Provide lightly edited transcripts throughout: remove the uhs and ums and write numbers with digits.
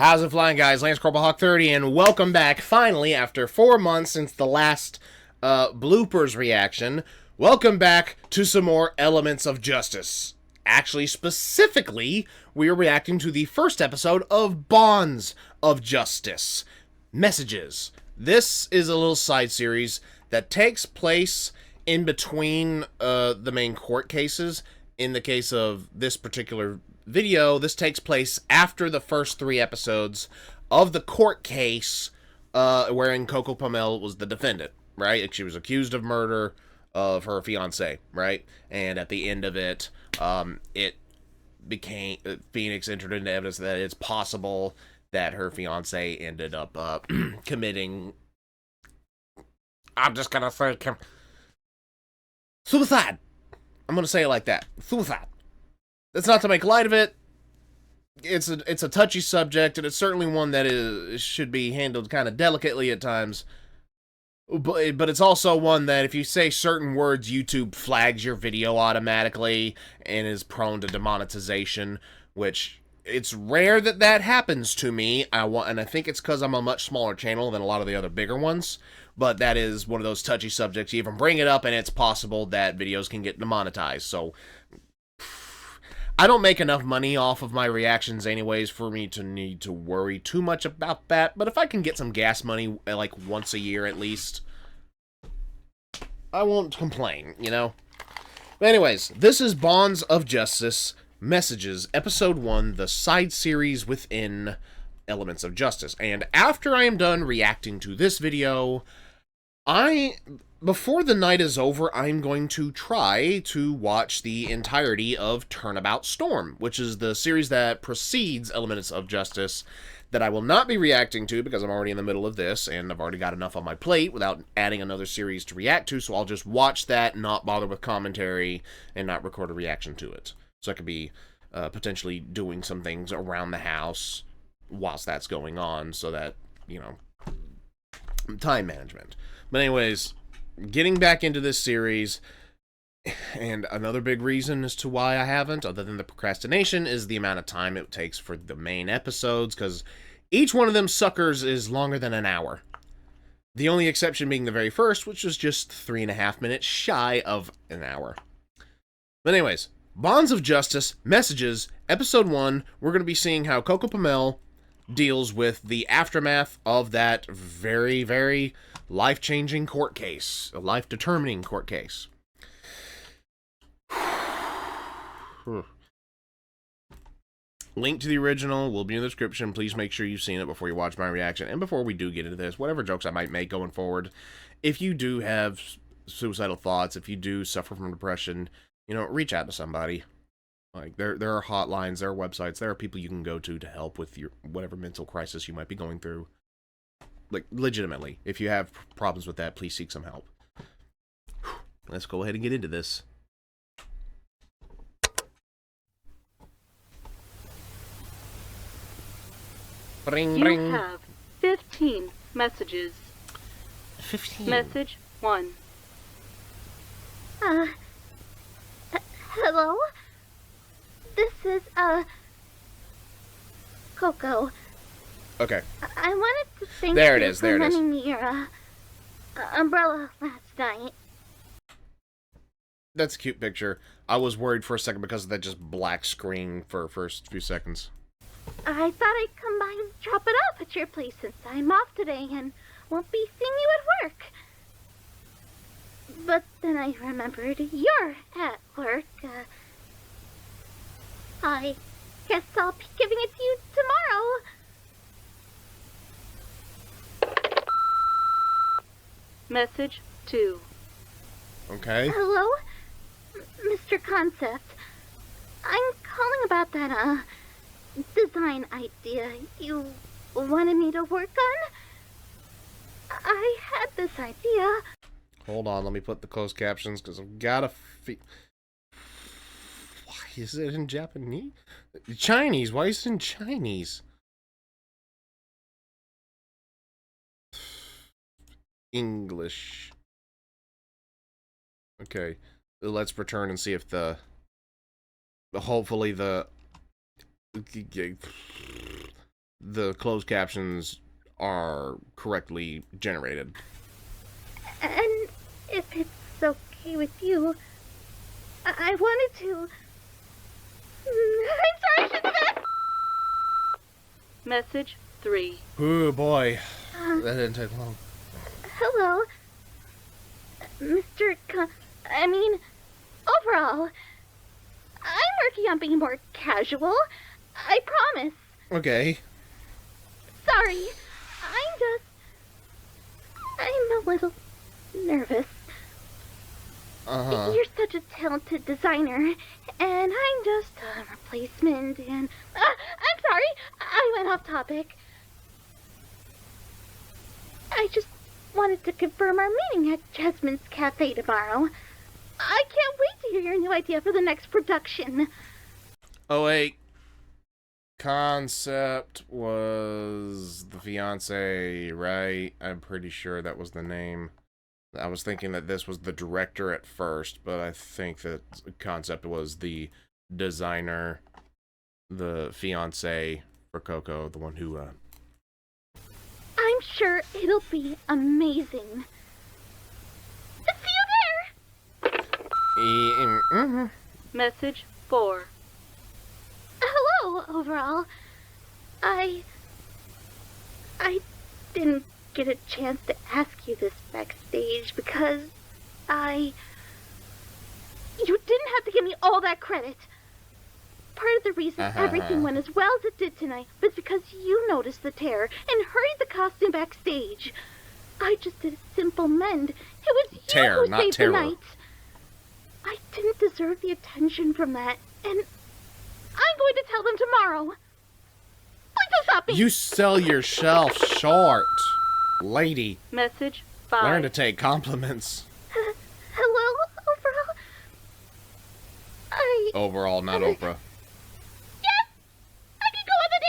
How's it flying, guys? Lance Corporal Hawk 30, and welcome back, finally, after 4 months since the last bloopers reaction. Welcome back to some more Elements of Justice. Actually, specifically, we are reacting to the first episode of Bonds of Justice. Messages. This is a little side series that takes place in between the main court cases. In the case of this particular video, this takes place after the first 3 episodes of the court case wherein Coco Pomel was the defendant, right? Like, she was accused of murder of her fiance, right? And at the end of it, it became Phoenix entered into evidence that it's possible that her fiance ended up committing, I'm just gonna say, suicide. I'm gonna say it like that. Suicide. That's not to make light of it. It's a touchy subject, and it's certainly one that should be handled kind of delicately at times. But it's also one that if you say certain words, YouTube flags your video automatically and is prone to demonetization, which it's rare that that happens to me. And I think it's because I'm a much smaller channel than a lot of the other bigger ones. But that is one of those touchy subjects. You even bring it up, and it's possible that videos can get demonetized. So I don't make enough money off of my reactions anyways for me to need to worry too much about that. But if I can get some gas money, like, once a year at least, I won't complain, you know? But anyways, this is Bonds of Justice Messages, Episode 1, the side series within Elements of Justice. And after I am done reacting to this video, before the night is over, I'm going to try to watch the entirety of Turnabout Storm, which is the series that precedes Elements of Justice that I will not be reacting to because I'm already in the middle of this, and I've already got enough on my plate without adding another series to react to, so I'll just watch that, not bother with commentary, and not record a reaction to it. So I could be potentially doing some things around the house whilst that's going on, so that, you know, time management. But anyways, getting back into this series, and another big reason as to why I haven't, other than the procrastination, is the amount of time it takes for the main episodes, because each one of them suckers is longer than an hour. The only exception being the very first, which was just 3.5 minutes shy of an hour. But anyways, Bonds of Justice, Messages, Episode 1, we're going to be seeing how Coco Pomel deals with the aftermath of that very, very life-changing court case, a life-determining court case. Link to the original will be in the description. Please make sure you've seen it before you watch my reaction. And before we do get into this, whatever jokes I might make going forward, if you do have suicidal thoughts, if you do suffer from depression, you know, reach out to somebody. Like, there are hotlines, there are websites, there are people you can go to help with your whatever mental crisis you might be going through. Like, legitimately, if you have problems with that, please seek some help. Let's go ahead and get into this. Bring, bring. You have 15 messages. 15. Message 1. Hello? This is, Coco. Okay. I wanted to thank There it you is, for there it is. lending me your, umbrella last night. That's a cute picture. I was worried for a second because of that just black screen for first few seconds. I thought I'd come by and drop it off at your place since I'm off today and won't be seeing you at work. But then I remembered you're at work. I guess I'll be giving it to you tomorrow. Message 2. Okay. Hello, Mr. Concept. I'm calling about that, design idea you wanted me to work on. I had this idea. Hold on, let me put the closed captions because I've got to Why is it in Japanese? Chinese, why is it in Chinese? English. Okay, let's return and see if hopefully the the closed captions are correctly generated. And if it's okay with you, I wanted to... I'm sorry, I shouldn't have said... Message 3. Oh boy, that didn't take long. Hello, Mr. Overall, I'm working on being more casual. I promise. Okay. Sorry, I'm a little nervous. Uh-huh. You're such a talented designer, and I'm just a replacement, and... I'm sorry, I went off topic. I just wanted to confirm our meeting at Jasmine's Cafe tomorrow. I can't wait to hear your new idea for the next production. Oh wait. Concept was the fiance, right? I'm pretty sure that was the name. I was thinking that this was the director at first, but I think that Concept was the designer, the fiance for Coco, the one who, I'm sure it'll be amazing. See you there! Message 4. Hello, Overall. I didn't get a chance to ask you this backstage because you didn't have to give me all that credit. Part of the reason everything went as well as it did tonight was because you noticed the tear and hurried the costume backstage. I just did a simple mend. It was you Tear, who not saved terror. the night. I didn't deserve the attention from that, and I'm going to tell them tomorrow. Please don't stop me. You sell yourself short, lady. Message 5. Learn to take compliments. Hello, Overall. Overall, not Oprah. Yes! I can go on the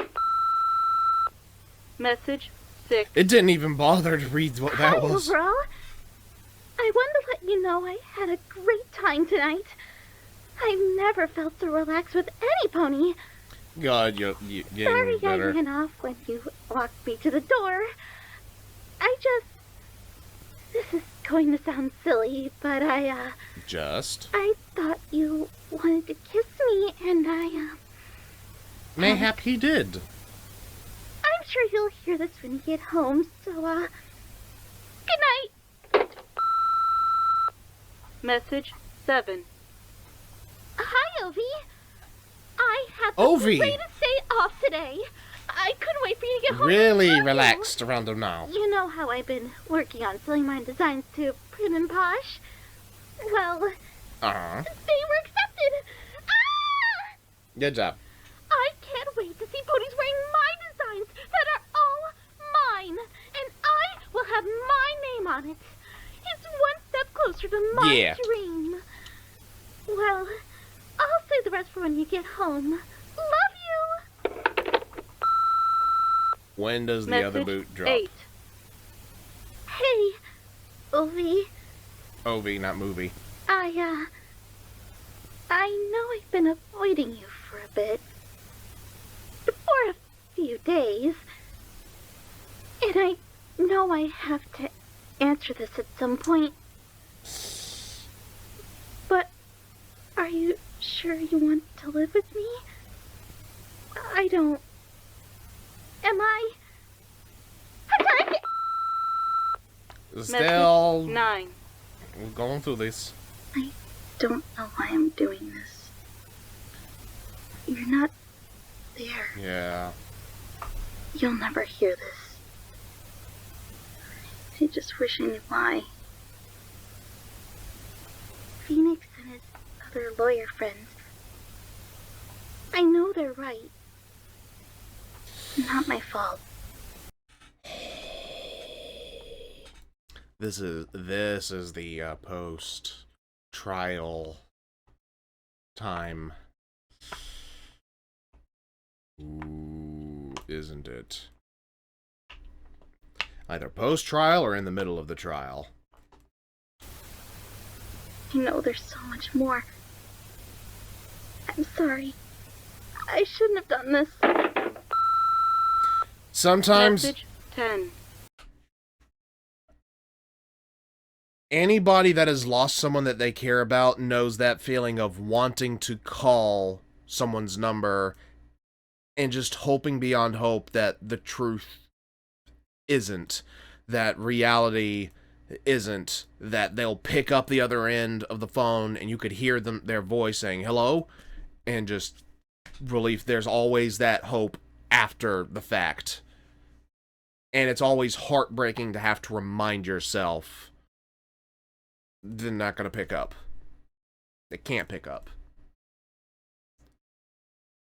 date! Message 6. It didn't even bother to read what that Hi, was. Overall. I wanted to let you know I had a great time tonight. I've never felt so relaxed with any pony. God, you Sorry getting better. I ran off when you walked me to the door. This is going to sound silly, but I thought you wanted to kiss me, and Mayhap he did. I'm sure you'll hear this when you get home, so, good night. Message 7. Hi, Ovi. I had the Ovi. greatest day off today. I couldn't wait for you to get home. Really to tell you. relaxed around him now. You know how I've been working on selling my designs to Prim and Posh? Well, Uh-huh. they were accepted. Ah! Good job. I can't wait to see ponies wearing my designs that are all mine. And I will have my name on it. It's one step closer to my Yeah. dream. Well, I'll save the rest for when you get home. Love you! When does the Message other boot drop? 8. Hey, Ovi. Ovi, not movie. I know I've been avoiding you for a bit. For a few days. And I know I have to answer this at some point. But are you sure you want to live with me? I don't... Am I... I'm sorry, Still Message 9. we're going through this. I don't know why I'm doing this. You're not there. Yeah. You'll never hear this. I just wish I knew why. Phoenix and his other lawyer friends. I know they're right. Not my fault. This is the post trial time. Ooh, isn't it? Either post trial or in the middle of the trial. I know there's so much more. I'm sorry. I shouldn't have done this. Sometimes Message 10. anybody that has lost someone that they care about knows that feeling of wanting to call someone's number and just hoping beyond hope that the truth isn't, that reality isn't, that they'll pick up the other end of the phone and you could hear their voice saying hello, and just relief. There's always that hope after the fact. And it's always heartbreaking to have to remind yourself they're not going to pick up. They can't pick up.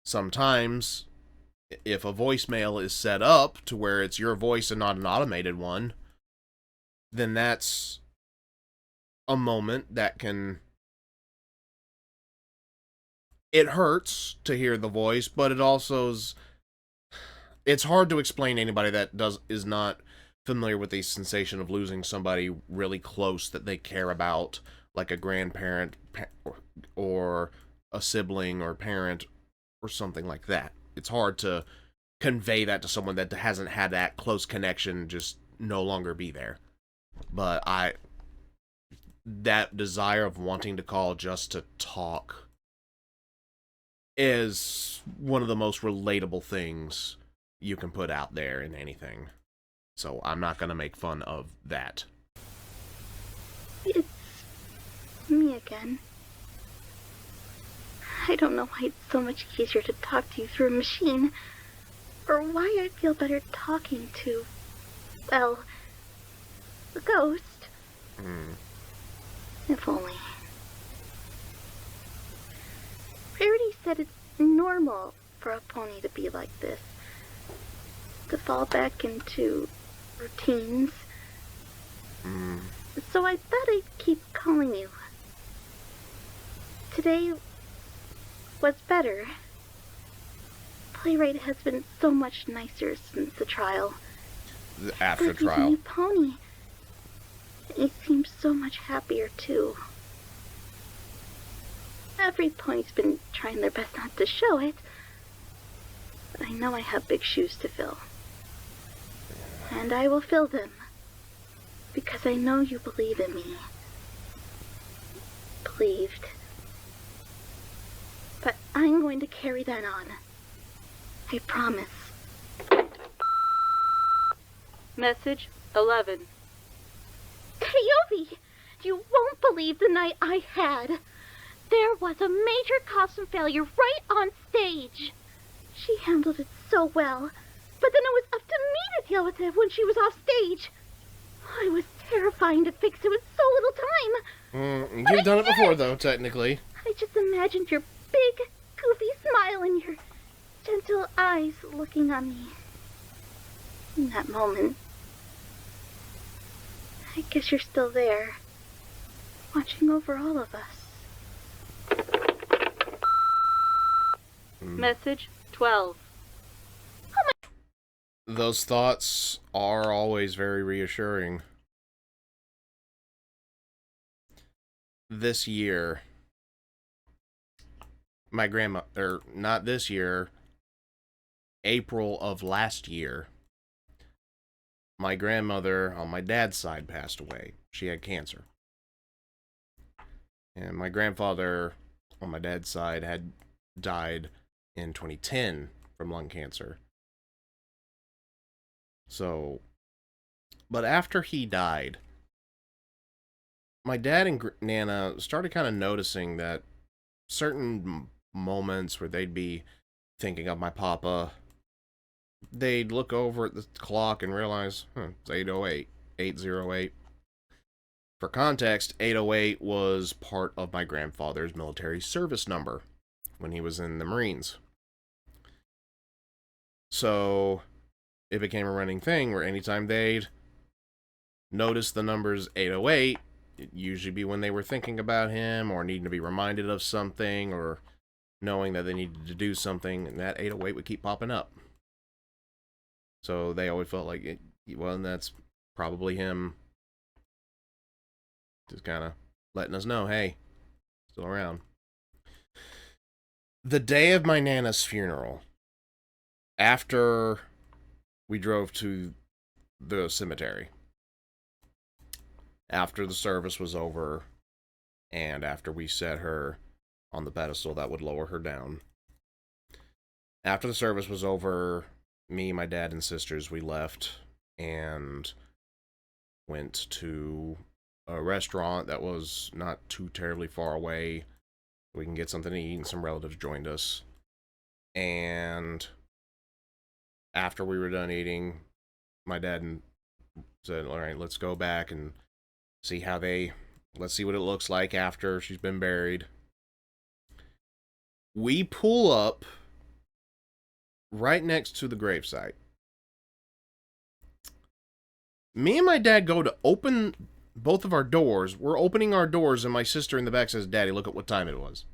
Sometimes, if a voicemail is set up to where it's your voice and not an automated one, then that's a moment that can... It hurts to hear the voice, but it also is... It's hard to explain to anybody that is not familiar with the sensation of losing somebody really close that they care about, like a grandparent or a sibling or parent or something like that. It's hard to convey that to someone that hasn't had that close connection just no longer be there. But that desire of wanting to call just to talk is one of the most relatable things you can put out there in anything. So I'm not going to make fun of that. It's me again. I don't know why it's so much easier to talk to you through a machine, or why I feel better talking to, well, a ghost. If only. Rarity said it's normal for a pony to be like this, to fall back into routines. So I thought I'd keep calling you. Today was better. Playwright has been so much nicer since the trial. After But he's a trial. new pony. He seems so much happier too. Every pony's been trying their best not to show it, but I know I have big shoes to fill. And I will fill them, because I know you believe in me. Believed. But I'm going to carry that on. I promise. Message 11. Tayobi, you won't believe the night I had. There was a major costume failure right on stage. She handled it so well, but then it was up to me to deal with it when she was off stage. I was terrifying to fix it with so little time. You've done it before, though, technically. I just imagined your big, goofy smile and your gentle eyes looking on me. In that moment, I guess you're still there, watching over all of us. Message 12. Those thoughts are always very reassuring. This year, my grandma, or not this year, April of last year, my grandmother on my dad's side passed away. She had cancer. And my grandfather on my dad's side had died in 2010 from lung cancer. So, but after he died, my dad and Nana started kind of noticing that certain moments where they'd be thinking of my papa, they'd look over at the clock and realize, it's 8:08, 8:08. For context, 8:08 was part of my grandfather's military service number when he was in the Marines. So it became a running thing where anytime they'd notice the numbers 8:08, it'd usually be when they were thinking about him or needing to be reminded of something or knowing that they needed to do something, and that 8:08 would keep popping up. So they always felt like, well, that's probably him just kind of letting us know, hey, still around. The day of my Nana's funeral, after we drove to the cemetery. After the service was over, and after we set her on the pedestal that would lower her down. After the service was over, me, my dad, and sisters, we left and went to a restaurant that was not too terribly far away. We can get something to eat, and some relatives joined us. And after we were done eating, my dad said, all right, let's go back and see let's see what it looks like after she's been buried. We pull up right next to the gravesite. Me and my dad go to open both of our doors. We're opening our doors, and my sister in the back says, Daddy, look at what time it was.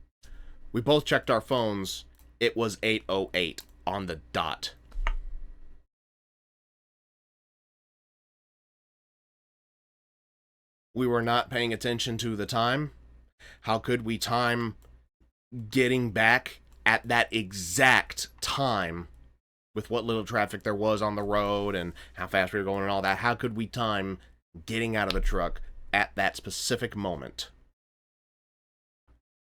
We both checked our phones. It was 8:08 on the dot. We were not paying attention to the time. How could we time getting back at that exact time with what little traffic there was on the road and how fast we were going and all that? How could we time getting out of the truck at that specific moment?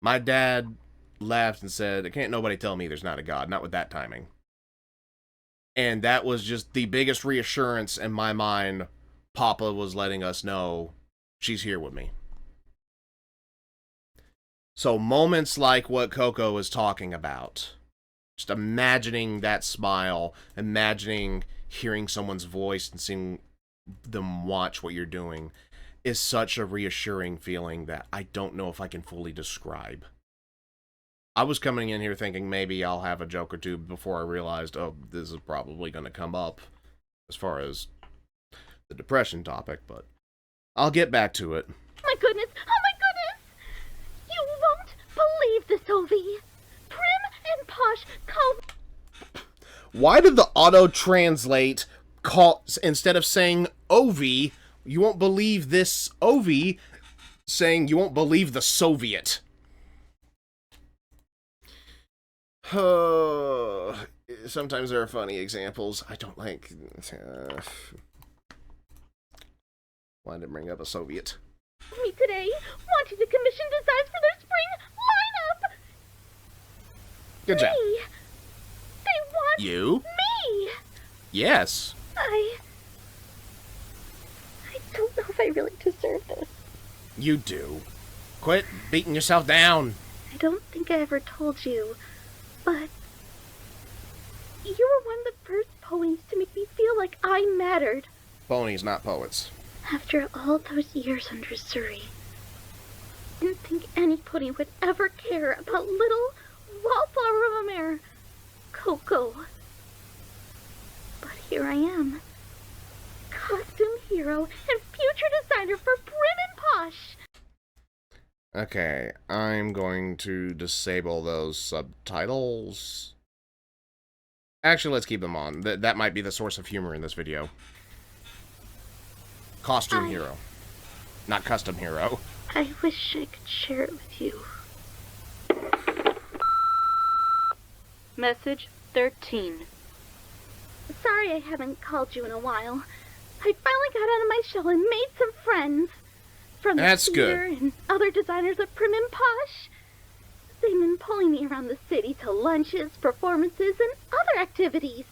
My dad laughed and said, can't nobody tell me there's not a God, not with that timing. And that was just the biggest reassurance in my mind. Papa was letting us know she's here with me. So moments like what Coco was talking about, just imagining that smile, imagining hearing someone's voice and seeing them watch what you're doing, is such a reassuring feeling that I don't know if I can fully describe. I was coming in here thinking maybe I'll have a joke or two before I realized, oh, this is probably going to come up as far as the depression topic, but I'll get back to it. My goodness! Oh my goodness! You won't believe this, Ovi. Prim and Posh call... Why did the auto-translate call, instead of saying Ovi, you won't believe this Ovi, saying you won't believe the Soviet? Sometimes there are funny examples. I don't like... Why did I bring up a Soviet? Me today, wanting to commission designs for their spring lineup. Good job. Me. They want You? me. Yes. I don't know if I really deserve this. You do. Quit beating yourself down. I don't think I ever told you, but you were one of the first ponies to make me feel like I mattered. Ponies, not poets. After all those years under Surrey, I didn't think anybody would ever care about little wallflower of a mare, Coco. But here I am, costume hero and future designer for Prim and Posh. Okay, I'm going to disable those subtitles. Actually, let's keep them on. That might be the source of humor in this video. Costume hero. Not custom hero. I wish I could share it with you. Message 13. Sorry I haven't called you in a while. I finally got out of my shell and made some friends. From the That's theater good. and other designers at Prim and Posh. They've been pulling me around the city to lunches, performances, and other activities.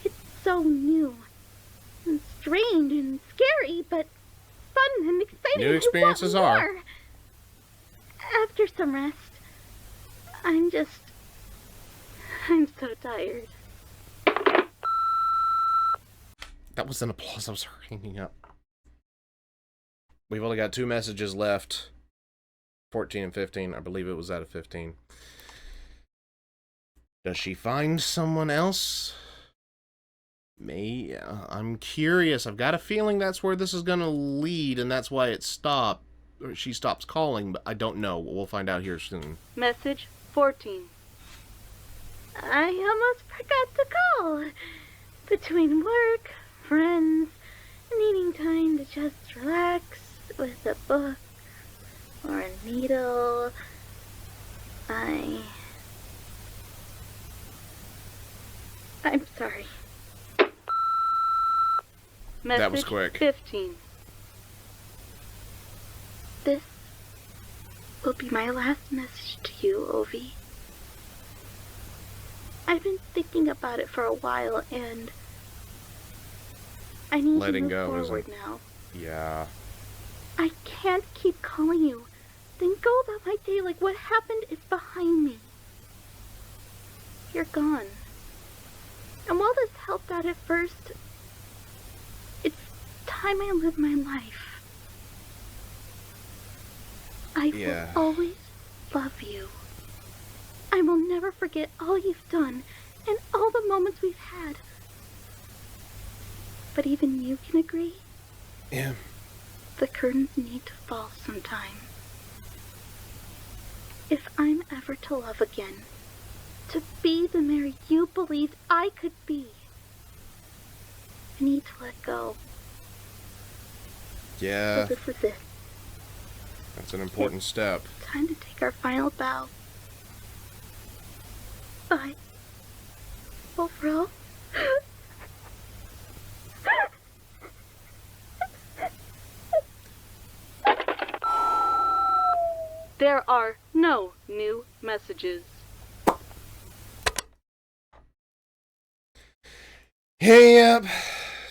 It's so new and strange and scary, but fun and exciting. New experiences I want are. more. After some rest, I'm so tired. That was an applause. I was hanging up. We've only got 2 messages left. 14 and 15. I believe it was out of 15. Does she find someone else? I'm curious. I've got a feeling that's where this is going to lead, and that's why it stopped. Or she stops calling, but I don't know. We'll find out here soon. Message 14. I almost forgot to call. Between work, friends, needing time to just relax with a book or a needle, I'm sorry. Message That was quick. 15. This will be my last message to you, Ovi. I've been thinking about it for a while, and I need Letting to move go, forward now. Yeah. I can't keep calling you, then go about my day like what happened is behind me. You're gone. And while this helped out at first, it's time I live my life. I Yeah. will always love you. I will never forget all you've done and all the moments we've had. But even you can agree, Yeah. the curtains need to fall sometime. If I'm ever to love again, to be the Mary you believed I could be, I need to let go. Yeah. So this is it. That's an important step. Time to take our final bow. Bye. Overall. There are no new messages. Hey, yep.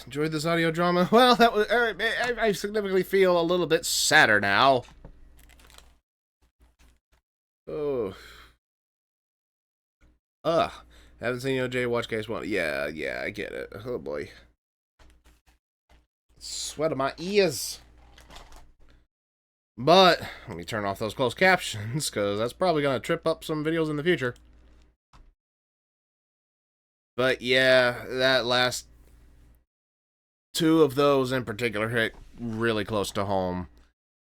Enjoyed this audio drama? Well, that was. I significantly feel a little bit sadder now. Oh. Haven't seen OJ watch case 1. Yeah, I get it. Oh boy. Sweat of my ears. But, let me turn off those closed captions, because that's probably going to trip up some videos in the future. But yeah, that last 2 of those in particular hit really close to home.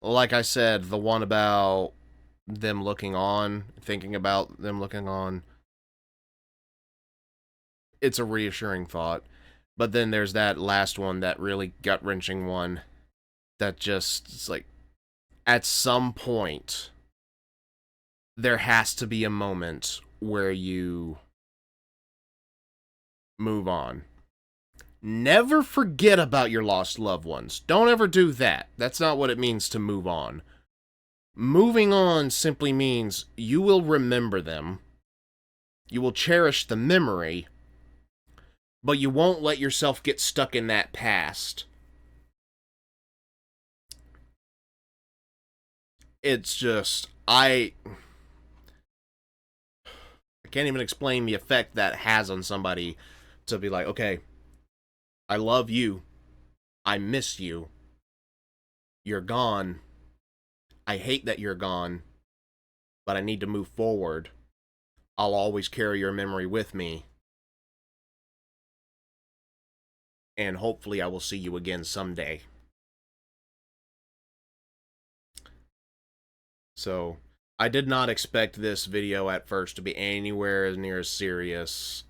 Like I said, the one about them looking on, thinking about them looking on, it's a reassuring thought. But then there's that last one, that really gut-wrenching one, that just, it's like, at some point, there has to be a moment where you move on. Never forget about your lost loved ones. Don't ever do that. That's not what it means to move on. Moving on simply means you will remember them. You will cherish the memory, but you won't let yourself get stuck in that past. It's just, I can't even explain the effect that has on somebody to be like, okay, I love you. I miss you. You're gone. I hate that you're gone, but I need to move forward. I'll always carry your memory with me. And hopefully I will see you again someday. So, I did not expect this video at first to be anywhere as near as serious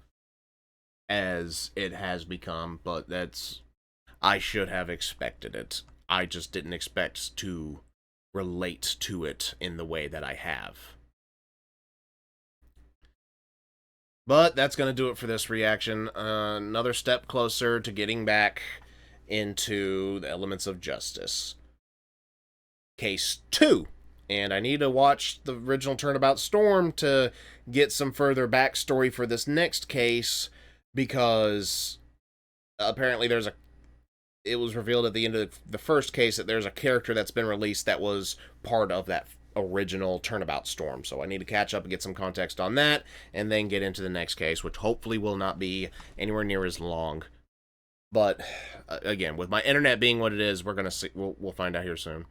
as it has become, but I should have expected it. I just didn't expect to relate to it in the way that I have. But that's going to do it for this reaction. Another step closer to getting back into the elements of justice. Case 2. And I need to watch the original Turnabout Storm to get some further backstory for this next case, because apparently it was revealed at the end of the first case that there's a character that's been released that was part of that original Turnabout Storm. So I need to catch up and get some context on that, and then get into the next case, which hopefully will not be anywhere near as long. But again, with my internet being what it is, we're gonna see. We'll find out here soon.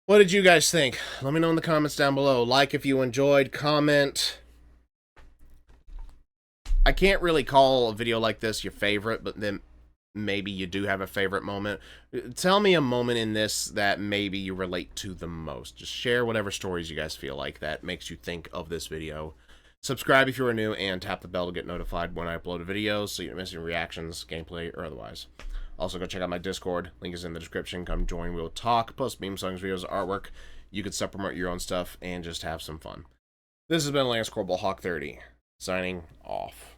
What did you guys think? Let me know in the comments down below. Like if you enjoyed, comment. I can't really call a video like this your favorite, but then maybe you do have a favorite moment. Tell me a moment in this that maybe you relate to the most. Just share whatever stories you guys feel like that makes you think of this video. Subscribe if you are new, and tap the bell to get notified when I upload videos so you don't miss any reactions, gameplay, or otherwise. Also, go check out my Discord. Link is in the description. Come join. We'll talk, post meme songs, videos, artwork. You could supplement your own stuff and just have some fun. This has been Lance Corporal Hawk 30, signing off.